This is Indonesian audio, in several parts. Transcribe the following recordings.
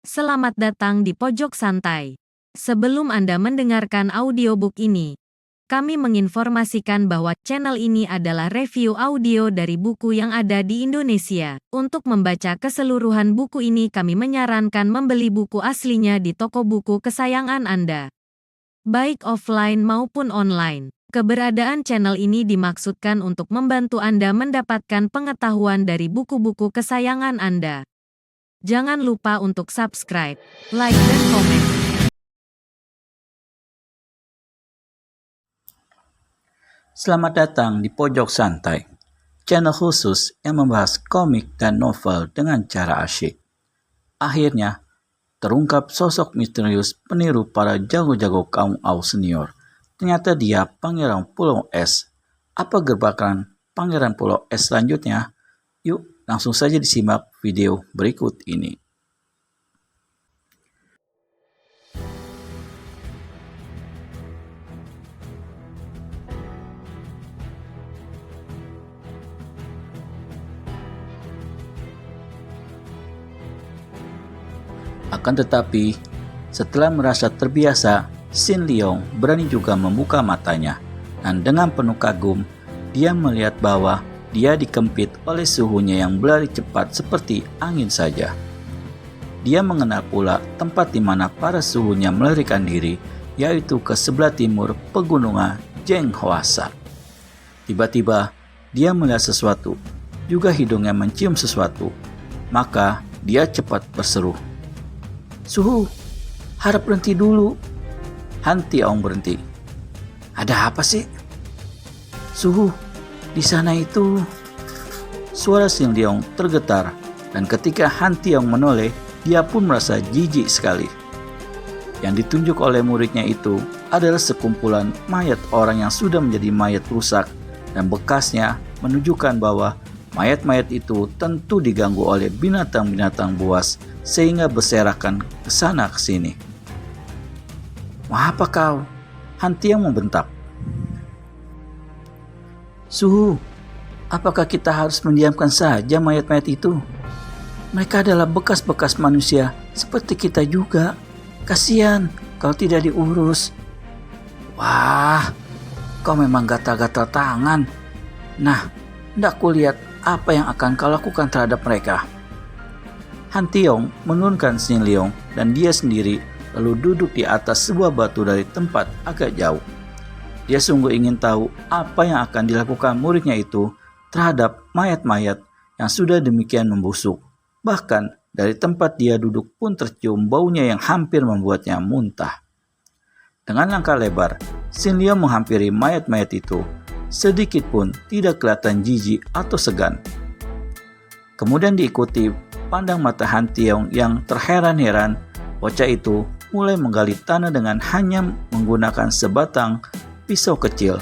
Selamat datang di Pojok Santai. Sebelum Anda mendengarkan audiobook ini, kami menginformasikan bahwa channel ini adalah review audio dari buku yang ada di Indonesia. Untuk membaca keseluruhan buku ini, kami menyarankan membeli buku aslinya di toko buku kesayangan Anda, baik offline maupun online. Keberadaan channel ini dimaksudkan untuk membantu Anda mendapatkan pengetahuan dari buku-buku kesayangan Anda. Jangan lupa untuk subscribe, like, dan komen. Selamat datang di Pojok Santai, channel khusus yang membahas komik dan novel dengan cara asyik. Akhirnya, terungkap sosok misterius peniru para jago-jago kaum Au senior. Ternyata dia Pangeran Pulau Es. Apa gebrakan Pangeran Pulau Es selanjutnya? Yuk, langsung saja disimak video berikut ini. Akan tetapi, setelah merasa terbiasa, Xin Liong berani juga membuka matanya, dan dengan penuh kagum, dia melihat bahwa dia dikempit oleh suhunya yang berlari cepat seperti angin saja. Dia mengenal pula tempat di mana para suhunya melarikan diri, yaitu ke sebelah timur pegunungan Zhenghua. Tiba-tiba, dia melihat sesuatu, juga hidungnya mencium sesuatu. Maka, dia cepat berseru, "Suhu, harap berhenti dulu." Han Tiong berhenti. "Ada apa sih?" "Suhu, di sana itu." Suara Xin Liong tergetar, dan ketika Han Tiong menoleh, dia pun merasa jijik sekali. Yang ditunjuk oleh muridnya itu adalah sekumpulan mayat orang yang sudah menjadi mayat rusak, dan bekasnya menunjukkan bahwa mayat-mayat itu tentu diganggu oleh binatang-binatang buas sehingga berserakan ke sana ke sini. "Mau apa kau?" Han Tiong membentak. "Suhu, apakah kita harus mendiamkan saja mayat-mayat itu? Mereka adalah bekas-bekas manusia seperti kita juga. Kasihan kalau tidak diurus." "Wah, kau memang gatal-gatal tangan. Nah, hendak kulihat apa yang akan kau lakukan terhadap mereka." Han Tiong menurunkan Xin Liong dan dia sendiri lalu duduk di atas sebuah batu dari tempat agak jauh. Dia sungguh ingin tahu apa yang akan dilakukan muridnya itu terhadap mayat-mayat yang sudah demikian membusuk. Bahkan dari tempat dia duduk pun tercium baunya yang hampir membuatnya muntah. Dengan langkah lebar, Xin Liong menghampiri mayat-mayat itu. Sedikit pun tidak kelihatan jijik atau segan. Kemudian diikuti pandang mata Han Tiong yang terheran-heran. Bocah itu mulai menggali tanah dengan hanya menggunakan sebatang pisau kecil.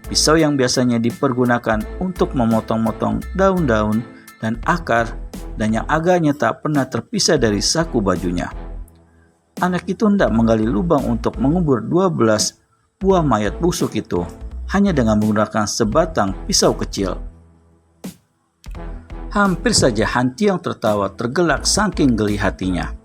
Pisau yang biasanya dipergunakan untuk memotong-motong daun-daun dan akar, dan yang agaknya tak pernah terpisah dari saku bajunya. Anak itu hendak menggali lubang untuk mengubur 12 buah mayat busuk itu hanya dengan menggunakan sebatang pisau kecil. Hampir saja Han Tiong tertawa tergelak saking geli hatinya.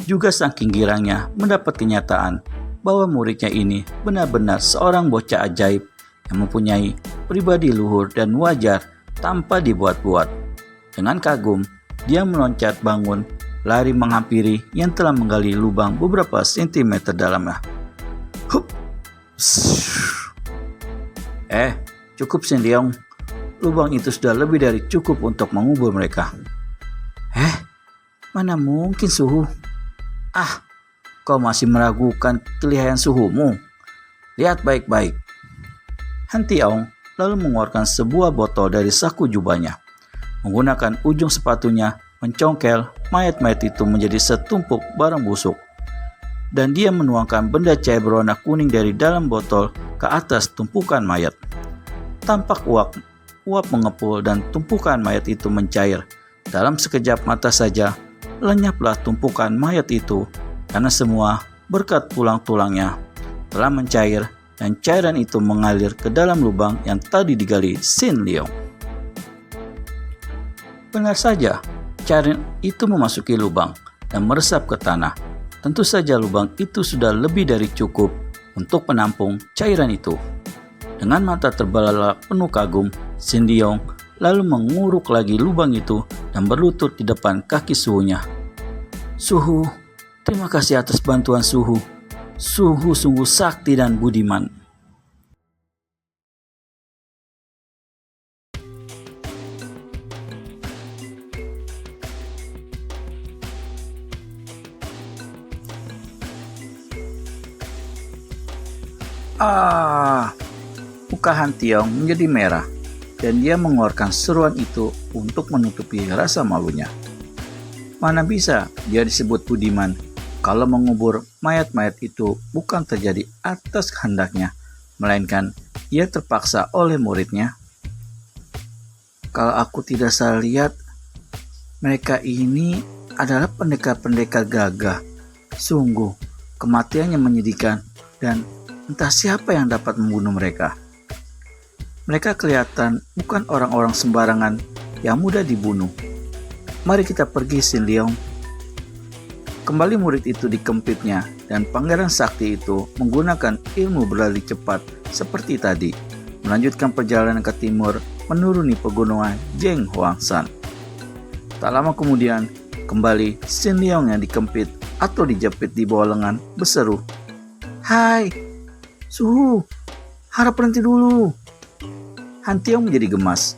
Juga saking girangnya mendapat kenyataan bahwa muridnya ini benar-benar seorang bocah ajaib yang mempunyai pribadi luhur dan wajar tanpa dibuat-buat. Dengan kagum, dia meloncat bangun, lari menghampiri yang telah menggali lubang beberapa sentimeter dalamnya. "Hup! Cukup Xin Liong. Lubang itu sudah lebih dari cukup untuk mengubur mereka." Mana mungkin Suhu? Kau masih meragukan kelihayan suhumu? Lihat baik-baik." Han Tiong lalu mengeluarkan sebuah botol dari saku jubahnya. Menggunakan ujung sepatunya mencongkel mayat-mayat itu menjadi setumpuk barang busuk. Dan dia menuangkan benda cair berwarna kuning dari dalam botol ke atas tumpukan mayat. Tampak uap mengepul dan tumpukan mayat itu mencair. Dalam sekejap mata saja, lenyaplah tumpukan mayat itu karena semua berkat tulang-tulangnya telah mencair dan cairan itu mengalir ke dalam lubang yang tadi digali Xin Liong. Benar saja, cairan itu memasuki lubang dan meresap ke tanah. Tentu saja lubang itu sudah lebih dari cukup untuk menampung cairan itu. Dengan mata terbelalak penuh kagum, Sindiong lalu menguruk lagi lubang itu dan berlutut di depan kaki suhunya. Suhu, terima kasih atas bantuan Suhu. Suhu sungguh sakti dan budiman. Muka Han Tiong menjadi merah dan dia mengeluarkan seruan itu untuk menutupi rasa malunya. Mana bisa dia disebut budiman kalau mengubur mayat-mayat itu bukan terjadi atas kehendaknya, melainkan ia terpaksa oleh muridnya. Kalau aku tidak salah lihat, mereka ini adalah pendekar-pendekar gagah. Sungguh, kematiannya menyedihkan dan entah siapa yang dapat membunuh mereka. Mereka kelihatan bukan orang-orang sembarangan yang mudah dibunuh. Mari kita pergi, Sin Leong. Kembali murid itu dikempitnya dan Pangeran Sakti itu menggunakan ilmu berlari cepat seperti tadi, melanjutkan perjalanan ke timur menuruni pegunungan Jeng Huangshan. Tak lama kemudian, kembali Sin Leong yang dikempit atau dijepit di bawah lengan berseru, "Hai, Suhu, harap berhenti dulu." Han Tiong menjadi gemas.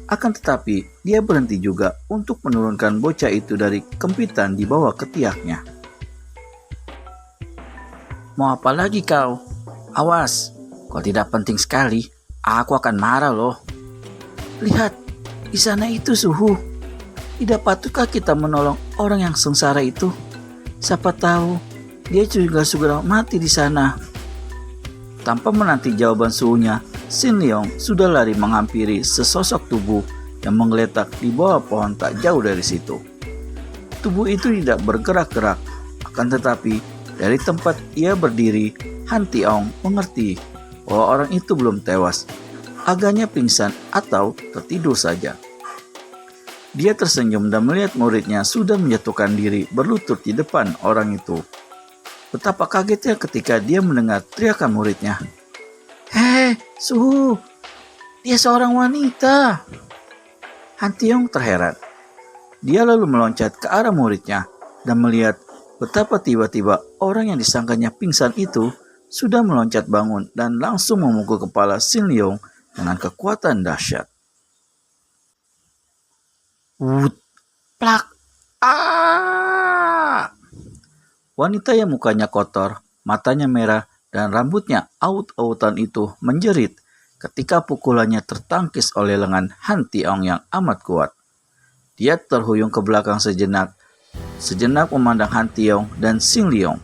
Akan tetapi, dia berhenti juga untuk menurunkan bocah itu dari kempitan di bawah ketiaknya. "Mau apa lagi kau? Awas, kalau tidak penting sekali, aku akan marah loh. Lihat, di sana itu Suhu. Tidak patutkah kita menolong orang yang sengsara itu? Siapa tahu, dia juga segera mati di sana." Tanpa menanti jawaban Suhunya, Sin Leong sudah lari menghampiri sesosok tubuh yang menggeletak di bawah pohon tak jauh dari situ. Tubuh itu tidak bergerak-gerak, akan tetapi dari tempat ia berdiri, Han Tiong mengerti bahwa orang itu belum tewas, agaknya pingsan atau tertidur saja. Dia tersenyum dan melihat muridnya sudah menjatuhkan diri berlutut di depan orang itu. Betapa kagetnya ketika dia mendengar teriakan muridnya. "Hei, Suhu, dia seorang wanita." Han Tiong terheran. Dia lalu meloncat ke arah muridnya dan melihat betapa tiba-tiba orang yang disangkanya pingsan itu sudah meloncat bangun dan langsung memukul kepala Sin Leong dengan kekuatan dahsyat. Wut, plak, Wanita yang mukanya kotor, matanya merah, dan rambutnya aut-autan itu menjerit ketika pukulannya tertangkis oleh lengan Han Tiong yang amat kuat. Dia terhuyung ke belakang sejenak memandang Han Tiong dan Sin Leong,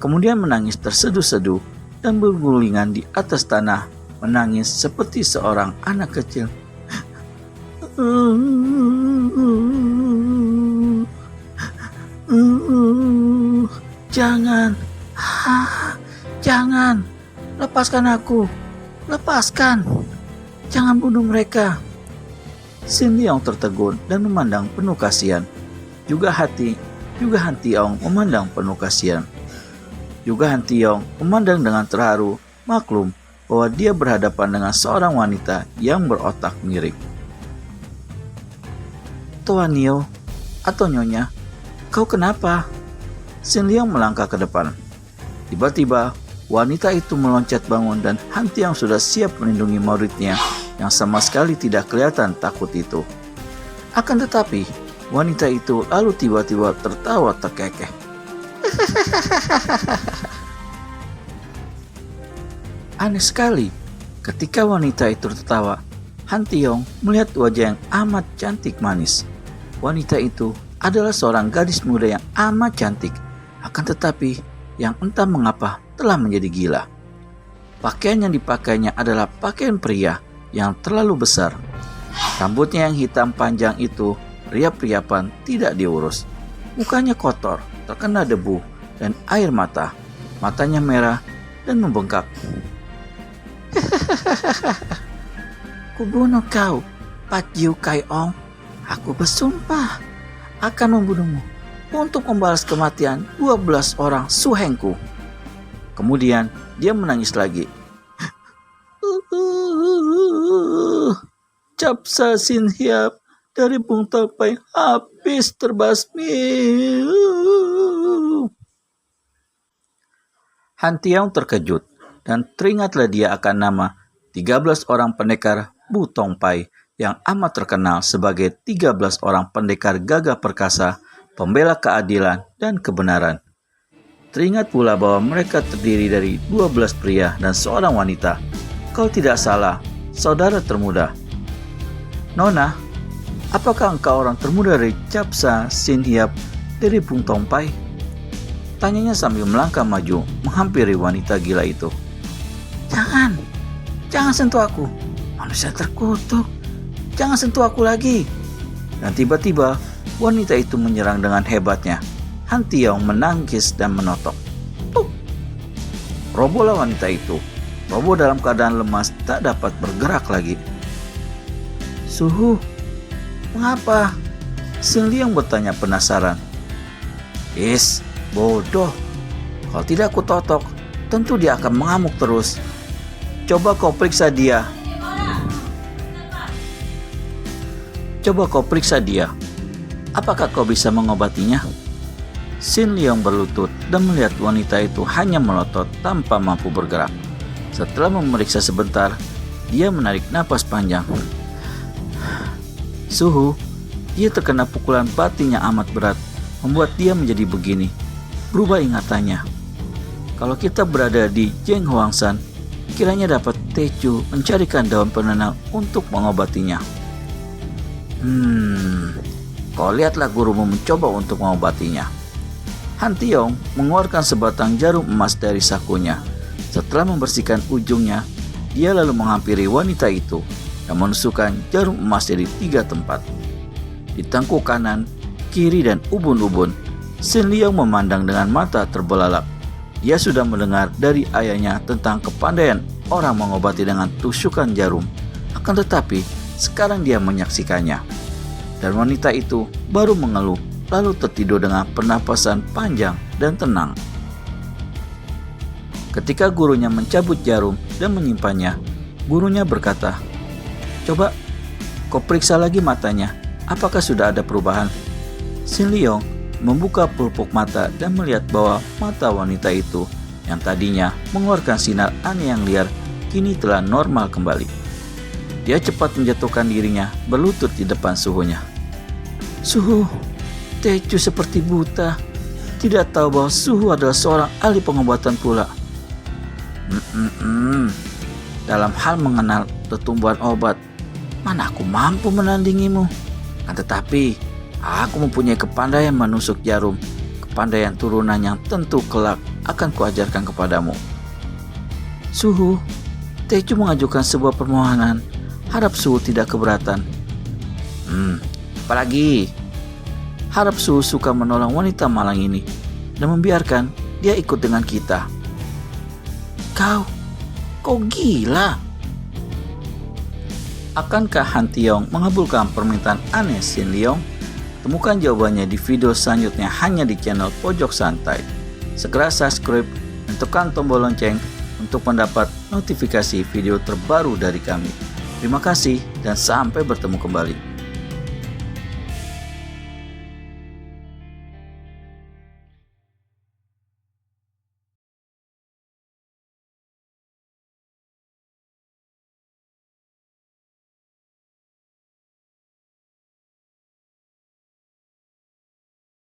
kemudian menangis terseduh-seduh dan bergulingan di atas tanah, menangis seperti seorang anak kecil. Jangan, lepaskan aku, lepaskan, jangan bunuh mereka." Sin Leong tertegun dan memandang penuh kasihan. Juga Han Tiong memandang penuh kasihan. Juga Han Tiong memandang dengan terharu, maklum bahwa dia berhadapan dengan seorang wanita yang berotak miring. "Tuan Nio atau Nyonya, kau kenapa?" Sin Leong melangkah ke depan. Tiba-tiba, wanita itu meloncat bangun dan Han Tiong sudah siap melindungi muridnya yang sama sekali tidak kelihatan takut itu. Akan tetapi, wanita itu lalu tiba-tiba tertawa terkekeh. Aneh sekali, ketika wanita itu tertawa, Han Tiong melihat wajah yang amat cantik manis. Wanita itu adalah seorang gadis muda yang amat cantik, akan tetapi yang entah mengapa telah menjadi gila. Pakaian yang dipakainya adalah pakaian pria yang terlalu besar. Rambutnya yang hitam panjang itu riap-riapan tidak diurus. Mukanya kotor, terkena debu dan air mata. Matanya merah dan membengkak. "Kubunuh kau, Pat Yu Kai Ong. Aku bersumpah akan membunuhmu untuk membalas kematian 12 orang suhengku. Kemudian dia menangis lagi. Capsa Sinhiap dari Bung Tapai habis terbasmi. Han Tiong terkejut dan teringatlah dia akan nama 13 orang pendekar Bu Tongpai yang amat terkenal sebagai 13 orang pendekar gagah perkasa, pembela keadilan dan kebenaran. Teringat pula bahwa mereka terdiri dari 12 pria dan seorang wanita. Kalau tidak salah, saudara termuda. Nona, apakah engkau orang termuda dari Capsa Sinhiap dari Bung Tongpai? Tanyanya sambil melangkah maju menghampiri wanita gila itu. Jangan sentuh aku, manusia terkutuk. Jangan sentuh aku lagi. Dan tiba-tiba wanita itu menyerang dengan hebatnya. Han Tiong menangis dan menotok. Puh! Robohlah wanita itu. Roboh dalam keadaan lemas, tak dapat bergerak lagi. Suhu, mengapa? Sin Liang bertanya penasaran. Bodoh. Kalau tidak aku totok, tentu dia akan mengamuk terus. Coba kau periksa dia. Apakah kau bisa mengobatinya? Sin Liang berlutut dan melihat wanita itu hanya melotot tanpa mampu bergerak. Setelah memeriksa sebentar, dia menarik napas panjang. Suhu, dia terkena pukulan batinnya amat berat, membuat dia menjadi begini. Berubah ingatannya. Kalau kita berada di Jeng Huangshan, kiranya dapat Tecu mencarikan daun penenang untuk mengobatinya. Kau lihatlah gurumu mencoba untuk mengobatinya. Han Tiong mengeluarkan sebatang jarum emas dari sakunya. Setelah membersihkan ujungnya, dia lalu menghampiri wanita itu dan menusukkan jarum emas dari 3 tempat. Di tengkuk kanan, kiri, dan ubun-ubun, Sin Liang memandang dengan mata terbelalak. Dia sudah mendengar dari ayahnya tentang kepandaian orang mengobati dengan tusukan jarum. Akan tetapi, sekarang dia menyaksikannya. Dan wanita itu baru mengeluh, lalu tertidur dengan pernapasan panjang dan tenang. Ketika gurunya mencabut jarum dan menyimpannya, gurunya berkata, "Coba, kau periksa lagi matanya, apakah sudah ada perubahan?" Sin Liang membuka pelupuk mata dan melihat bahwa mata wanita itu yang tadinya mengeluarkan sinar aneh yang liar, kini telah normal kembali. Dia cepat menjatuhkan dirinya berlutut di depan suhunya. Suhu, Tecu seperti buta, tidak tahu bahwa Suhu adalah seorang ahli pengobatan pula. Dalam hal mengenal pertumbuhan obat, mana aku mampu menandingimu. Tetapi aku mempunyai kepandaian menusuk jarum, kepandaian turunan yang tentu kelak akan kuajarkan kepadamu. Suhu, Tecu mengajukan sebuah permohonan, harap Suhu tidak keberatan. Apalagi, harap Suhu suka menolong wanita malang ini dan membiarkan dia ikut dengan kita. Kau gila. Akankah Han Tiong mengabulkan permintaan aneh Sin Liang? Temukan jawabannya di video selanjutnya hanya di channel Pojok Santai. Segera subscribe dan tekan tombol lonceng untuk mendapat notifikasi video terbaru dari kami. Terima kasih dan sampai bertemu kembali.